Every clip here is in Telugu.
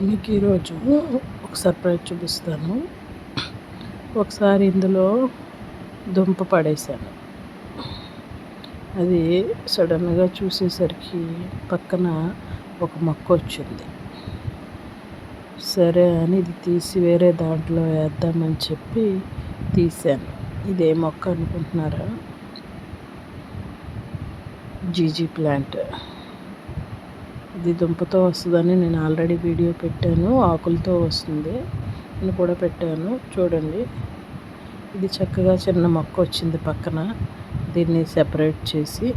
మీకు ఈరోజు ఒక సర్ప్రైజ్ చూపిస్తాను. ఒకసారి ఇందులో దుంప పడేశాను. అది సడన్గా చూసేసరికి పక్కన ఒక మొక్క వచ్చింది. సరే అని ఇది తీసి వేరే దాంట్లో వేద్దామని చెప్పి తీశాను. ఇదే మొక్క అనుకుంటున్నారా? GG plant. ఇది దుంపతో వస్తుందని నేను ఆల్రెడీ వీడియో పెట్టాను. ఆకులతో వస్తుంది అని కూడా పెట్టాను. చూడండి, ఇది చక్కగా చిన్న మొక్క వచ్చింది పక్కన. దీన్ని సెపరేట్ చేసి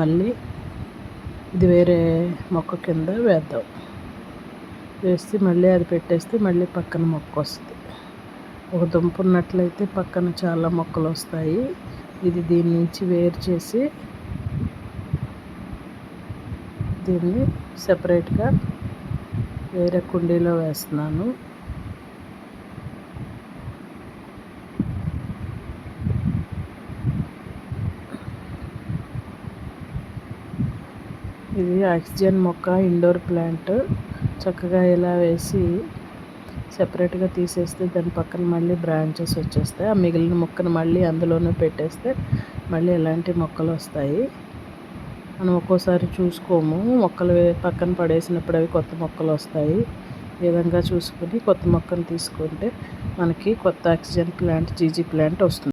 మళ్ళీ ఇది వేరే మొక్క కింద వేద్దాం. వేస్తే మళ్ళీ అది పెట్టేస్తే మళ్ళీ పక్కన మొక్క వస్తుంది. ఒక దుంప ఉన్నట్లయితే పక్కన చాలా మొక్కలు వస్తాయి. ఇది దీని నుంచి వేరు చేసి దీన్ని సెపరేట్గా వేరే కుండీలో వేస్తున్నాను. ఇది ఆక్సిజన్ మొక్క, ఇండోర్ ప్లాంట్. చక్కగా ఇలా వేసి సెపరేట్గా తీసేస్తే దాని పక్కన మళ్ళీ బ్రాంచెస్ వచ్చేస్తాయి. ఆ మిగిలిన మొక్కను మళ్ళీ అందులోనే పెట్టేస్తే మళ్ళీ ఇలాంటి మొక్కలు వస్తాయి. మనం ఒక్కోసారి చూసుకోము, మొక్కలు పక్కన పడేసినప్పుడు అవి కొత్త మొక్కలు వస్తాయి. ఈ విధంగా చూసుకొని కొత్త మొక్కను తీసుకుంటే మనకి కొత్త ఆక్సిజన్ ప్లాంట్, జీజీ ప్లాంట్ వస్తుంది.